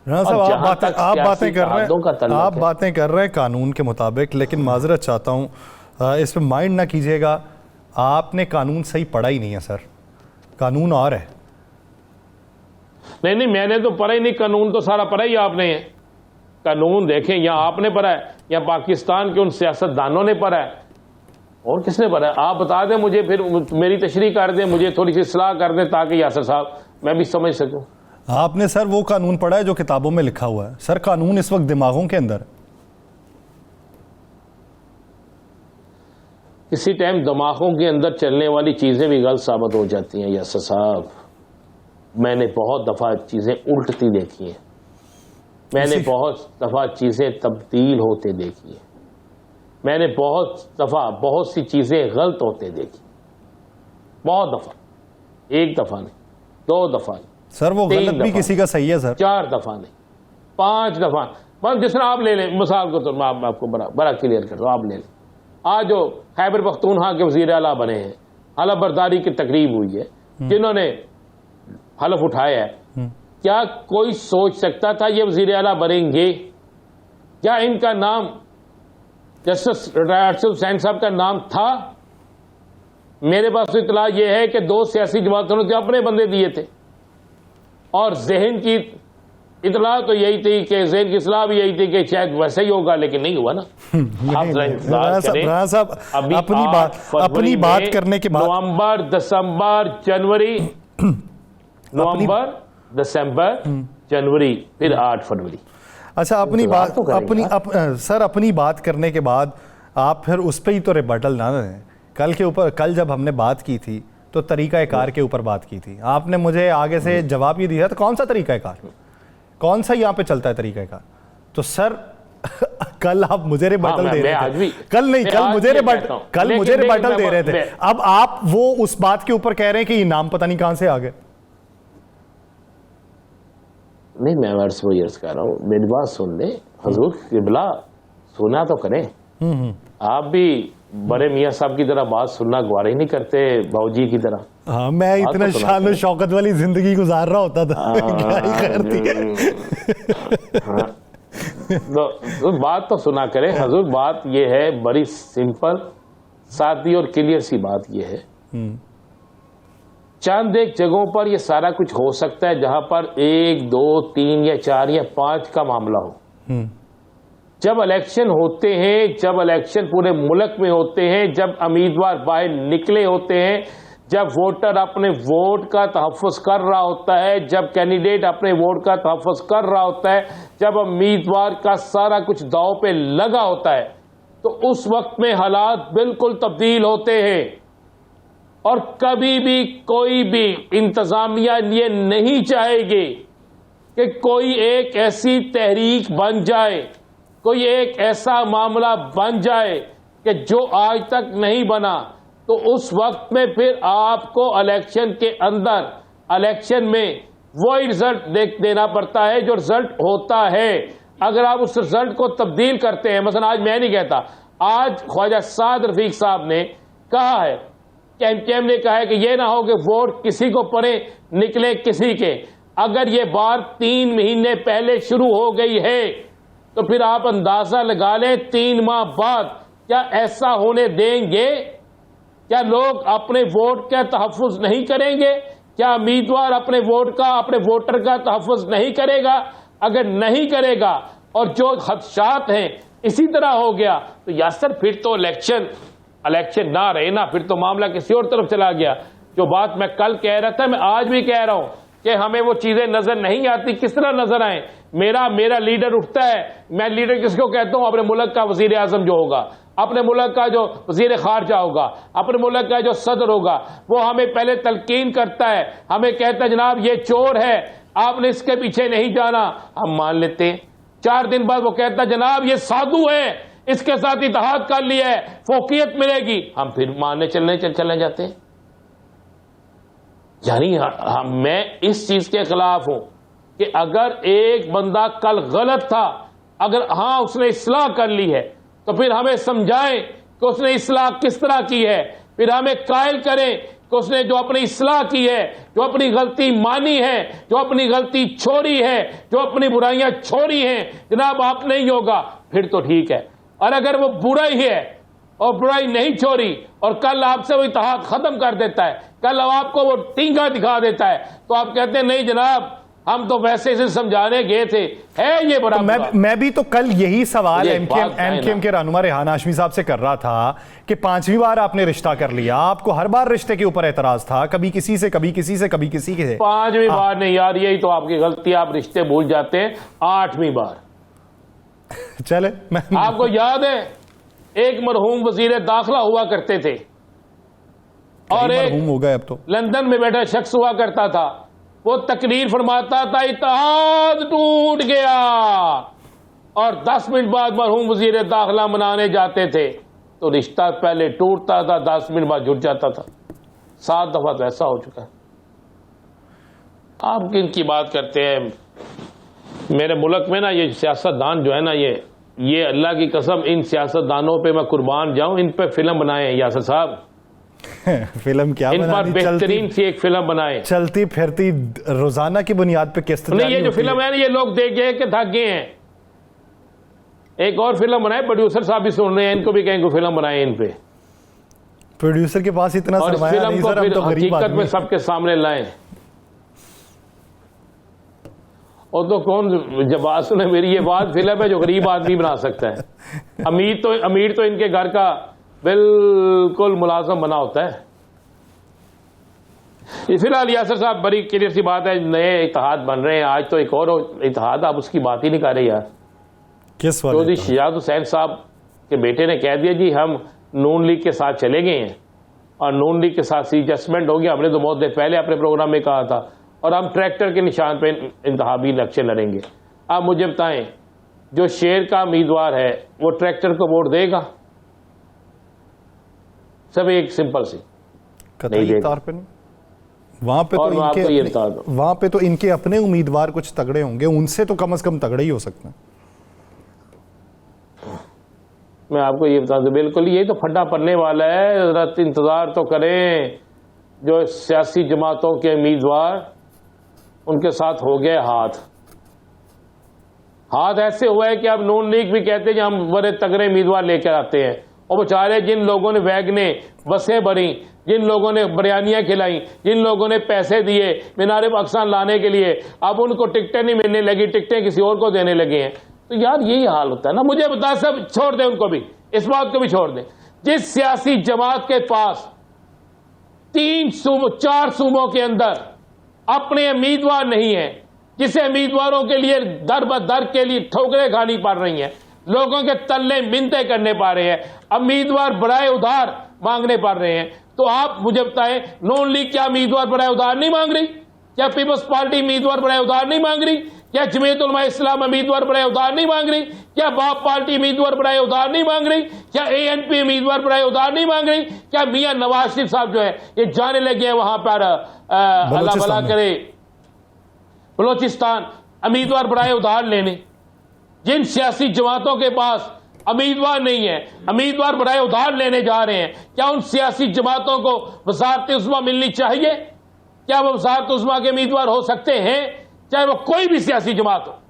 رانا صاحب آپ باتیں کر رہے ہیں قانون کے مطابق، لیکن معذرت چاہتا ہوں اس پہ مائنڈ نہ کیجیے گا، آپ نے قانون صحیح پڑھا ہی نہیں ہے سر، قانون اور ہے. نہیں میں نے تو پڑھا ہی نہیں، قانون تو سارا پڑھا ہی آپ نے ہے. قانون دیکھیں یا آپ نے پڑھا ہے یا پاکستان کے ان سیاست دانوں نے پڑھا ہے، اور کس نے پڑھا ہے؟ آپ بتا دیں مجھے، پھر میری تشریح کر دیں، مجھے تھوڑی سی اصلاح کر دیں تاکہ یاسر صاحب میں بھی سمجھ سکوں. آپ نے سر وہ قانون پڑھا ہے جو کتابوں میں لکھا ہوا ہے؟ سر قانون اس وقت دماغوں کے اندر. کسی ٹائم دماغوں کے اندر چلنے والی چیزیں بھی غلط ثابت ہو جاتی ہیں یاسر صاحب. میں نے بہت دفعہ چیزیں الٹتی دیکھی ہیں، میں نے بہت دفعہ چیزیں تبدیل ہوتے دیکھی ہیں، میں نے بہت دفعہ بہت سی چیزیں غلط ہوتے دیکھی، بہت دفعہ، ایک دفعہ نہیں، 2 دفعہ نہیں سر، وہ غلط بھی کسی کا صحیح ہے سر، 4 دفعہ نہیں، 5 دفعہ. بس جس طرح آپ لے لیں مثال کو، تو میں آپ کو بڑا کلیئر کر رہا ہوں. آپ لے لیں آج جو خیبر پختونخوا کے وزیر اعلیٰ بنے ہیں، حلف برداری کی تقریب ہوئی ہے، جنہوں نے حلف اٹھایا ہے، کیا کوئی سوچ سکتا تھا یہ وزیر اعلیٰ بنیں گے؟ کیا ان کا نام جسٹس ریٹائرڈ حسین صاحب کا نام تھا؟ میرے پاس اطلاع یہ ہے کہ 2 سیاسی جماعتوں نے اپنے بندے دیے تھے، اور ذہن کی اطلاع تو یہی تھی کہ ذہن کی اصلاح بھی یہی تھی کہ شاید ویسے ہی ہوگا، لیکن نہیں ہوا نا. رانا صاحب اپنی بات کرنے کے بعد نومبر دسمبر جنوری، نومبر دسمبر جنوری، پھر 8 فروری. اچھا سر اپنی بات کرنے کے بعد آپ پھر اس پہ ہی تو ریبٹل نہ دیں. کل جب ہم نے بات کی تھی تو طریقہ کار کے اوپر بات کی تھی، آپ نے مجھے آگے سے جواب یہ دیا تو کون سا طریقہ کار، کون سا یہاں پہ چلتا ہے طریقہ کار؟ تو سر کل آپ مجھے ریبٹل دے رہے تھے، کل مجھے ریبٹل دے رہے تھے، اب آپ وہ اس بات کے اوپر کہہ رہے ہیں کہ یہ نام پتہ نہیں کہاں سے آ گئے. نہیں میں عرض کر رہا ہوں، میری بات سن لیں حضور قبلہ، سنا تو کریں. آپ بھی بڑے میاں صاحب کی طرح بات سننا گوارا ہی نہیں کرتے، باؤجی کی طرح. ہاں میں اتنا شان و شوکت والی زندگی گزار رہا ہوتا تھا، بات تو سنا کریں حضور. بات یہ ہے بڑی سمپل سادی اور کلیئر سی بات یہ ہے، چند ایک جگہوں پر یہ سارا کچھ ہو سکتا ہے جہاں پر 1 2 3 یا 4 یا 5 کا معاملہ ہو. جب الیکشن ہوتے ہیں، جب الیکشن پورے ملک میں ہوتے ہیں، جب امیدوار باہر نکلے ہوتے ہیں، جب ووٹر اپنے ووٹ کا تحفظ کر رہا ہوتا ہے، جب کینڈیڈیٹ اپنے ووٹ کا تحفظ کر رہا ہوتا ہے، جب امیدوار کا سارا کچھ داؤ پہ لگا ہوتا ہے، تو اس وقت میں حالات بالکل تبدیل ہوتے ہیں. اور کبھی بھی کوئی بھی انتظامیہ یہ نہیں چاہے گی کہ کوئی ایک ایسی تحریک بن جائے، کوئی ایک ایسا معاملہ بن جائے کہ جو آج تک نہیں بنا. تو اس وقت میں پھر آپ کو الیکشن کے اندر، الیکشن میں وہی رزلٹ دینا پڑتا ہے جو رزلٹ ہوتا ہے. اگر آپ اس رزلٹ کو تبدیل کرتے ہیں، مثلا آج میں نہیں کہتا، آج خواجہ سعد رفیق صاحب نے کہا ہے، ایم نے کہا ہے کہ یہ نہ ہو کہ ووٹ کسی کو پڑے نکلے کسی کے. اگر یہ بار 3 مہینے پہلے شروع ہو گئی ہے تو پھر آپ اندازہ لگا لیں 3 ماہ بعد کیا ایسا ہونے دیں گے؟ کیا لوگ اپنے ووٹ کا تحفظ نہیں کریں گے؟ کیا امیدوار اپنے ووٹ کا، اپنے ووٹر کا تحفظ نہیں کرے گا؟ اگر نہیں کرے گا اور جو خدشات ہیں اسی طرح ہو گیا تو یاسر پھر تو الیکشن نہ رہے نا، پھر تو معاملہ کسی اور طرف چلا گیا. جو بات میں کل کہہ رہا تھا میں آج بھی کہہ رہا ہوں کہ ہمیں وہ چیزیں نظر نہیں آتی. کس طرح نظر آئیں؟ میرا لیڈر اٹھتا ہے، میں لیڈر کس کو کہتا ہوں؟ اپنے ملک کا وزیر اعظم جو ہوگا، اپنے ملک کا جو وزیر خارجہ ہوگا، اپنے ملک کا جو صدر ہوگا، وہ ہمیں پہلے تلقین کرتا ہے، ہمیں کہتا ہے جناب یہ چور ہے، آپ نے اس کے پیچھے نہیں جانا. ہم مان لیتے ہیں. 4 دن بعد وہ کہتا ہے جناب یہ سادھو ہے، اس کے ساتھ اتحاد کر لیا ہے، فوقیت ملے گی، ہم پھر ماننے چلنے جاتے ہیں. یعنی میں اس چیز کے خلاف ہوں کہ اگر ایک بندہ کل غلط تھا، اگر اس نے اصلاح کر لی ہے تو پھر ہمیں سمجھائیں کہ اس نے اصلاح کس طرح کی ہے، پھر ہمیں قائل کریں کہ اس نے جو اپنی اصلاح کی ہے، جو اپنی غلطی مانی ہے، جو اپنی غلطی چھوڑی ہے، جو اپنی برائیاں چھوڑی ہیں، جناب آپ نہیں ہوگا پھر تو ٹھیک ہے، اور اگر وہ برا ہی ہے اور برائی نہیں چھوڑی اور کل آپ سے وہ اتحاد ختم کر دیتا ہے، کل آپ کو وہ ٹینگا دکھا دیتا ہے، تو آپ کہتے ہیں نہیں جناب ہم تو ویسے سے سمجھانے گئے تھے، ہے یہ بڑا میں بھی تو کل یہی سوال ایم کیو ایم کے رہنما ریحان ہاشمی صاحب سے کر رہا تھا کہ 5ویں بار آپ نے رشتہ کر لیا، آپ کو ہر بار رشتے کے اوپر اعتراض تھا، کبھی کسی سے کبھی کسی سے کبھی کسی سے 5ویں بار نہیں یار، یہی تو آپ کی غلطی، آپ رشتے بھول جاتے ہیں 8ویں بار۔ چلے آپ کو یاد ہے ایک مرحوم وزیر داخلہ ہوا کرتے تھے اور ایک مرحوم ہو گئے اب تو، لندن میں بیٹھا شخص ہوا کرتا تھا، وہ تقریر فرماتا تھا اتحاد ٹوٹ گیا، اور 10 منٹ بعد مرحوم وزیر داخلہ منانے جاتے تھے تو رشتہ پہلے ٹوٹتا تھا، 10 منٹ بعد جڑ جاتا تھا۔ 7 دفعہ تو ایسا ہو چکا ہے۔ آپ کن کی بات کرتے ہیں؟ میرے ملک میں نا یہ سیاست دان جو ہے نا، یہ اللہ کی قسم ان سیاست دانوں پہ میں قربان جاؤں، ان پہ فلم بنائے یاسر صاحب، فلم کیا ان پر بہترین سی ایک فلم بنائے، چلتی پھرتی روزانہ کی بنیاد پہ قسط نہیں یہ جو فلم ہے نا یہ لوگ دیکھ گئے کہ تھک گئے ہیں، ایک اور فلم بنائے، پروڈیوسر صاحب بھی سن رہے ہیں، ان کو بھی کہیں کہ فلم بنائے ان پہ، پروڈیوسر کے پاس اتنا اور اس سرمایہ فلم نہیں کو سر، ہم پھر تو غریب حقیقت آدمی میں سب کے سامنے لائیں۔ اور تو کون جب بات سنے میری، یہ بات فلم ہے جو غریب آدمی بنا سکتا ہے، امیر تو ان کے گھر کا بالکل ملازم بنا ہوتا ہے۔ فی الحال یاسر صاحب بڑی کلیئر سی بات ہے، نئے اتحاد بن رہے ہیں، آج تو ایک اور اتحاد، آپ اس کی بات ہی نہیں کر رہے یار۔ کس والے چودھری شجاعت حسین صاحب کے بیٹے نے کہہ دیا جی ہم نون لیگ کے ساتھ چلے گئے ہیں، اور نون لیگ کے ساتھ سی ایڈجسٹمنٹ ہو گیا، ہم نے تو بہت دیر پہلے اپنے پروگرام میں کہا تھا، اور ہم ٹریکٹر کے نشان پہ انتخابی الیکشن لڑیں گے۔ آپ مجھے بتائیں جو شیر کا امیدوار ہے وہ ٹریکٹر کو ووٹ دے گا؟ سب ایک سمپل سی قطعی طور پہ نہیں، وہاں پہ تو ان کے اپنے امیدوار کچھ تگڑے ہوں گے، ان سے تو کم از کم تگڑے ہی ہو سکتے ہیں۔ میں آپ کو یہ بتا دوں، بالکل یہ تو پھڈا پڑنے والا ہے، ذرا انتظار تو کریں۔ جو سیاسی جماعتوں کے امیدوار ان کے ساتھ ہو گئے ہاتھ ایسے ہوا ہے کہ اب نون لیگ بھی کہتے ہیں ہم بڑے تگڑے امیدوار لے کر آتے ہیں، اور بیچارے جن لوگوں نے ویگنیں بسیں بھری، جن لوگوں نے بریانیاں کھلائیں، جن لوگوں نے پیسے دیے مینار پاکستان لانے کے لیے، اب ان کو ٹکٹیں نہیں ملنے لگی، ٹکٹیں کسی اور کو دینے لگے ہیں۔ تو یار یہی حال ہوتا ہے نا۔ مجھے بتا سب چھوڑ دیں، ان کو بھی اس بات کو بھی چھوڑ دیں، جس سیاسی جماعت کے پاس 4 صوبوں کے اندر اپنے امیدوار نہیں ہیں، جسے امیدواروں کے لیے در بدر کے لیے ٹھوکریں کھانی پڑ رہی ہیں، لوگوں کے تلے منتیں کرنے پا رہے ہیں، امیدوار برائے ادھار مانگنے پڑ رہے ہیں، تو آپ مجھے بتائیں نون لیگ کیا امیدوار برائے ادھار نہیں مانگ رہی؟ کیا پیپلز پارٹی امیدوار برائے ادھار نہیں مانگ رہی؟ کیا جمعیت علماء اسلام امیدوار برائے ادھار نہیں مانگ رہی؟ کیا باپ پارٹی امیدوار برائے ادھار نہیں مانگ رہی؟ کیا اے این پی امیدوار برائے ادھار نہیں مانگ رہی؟ کیا میاں نواز شریف صاحب جو ہے یہ جانے لگے ہیں وہاں پر اللہ بھلا کرے بلوچستان امیدوار برائے ادھار لینے؟ جن سیاسی جماعتوں کے پاس امیدوار نہیں ہے، امیدوار برائے ادھار لینے جا رہے ہیں، کیا ان سیاسی جماعتوں کو وزارت عظمیٰ ملنی چاہیے؟ کیا وہ وزارت عظمیٰ کے امیدوار ہو سکتے ہیں، چاہے وہ کوئی بھی سیاسی جماعت ہو؟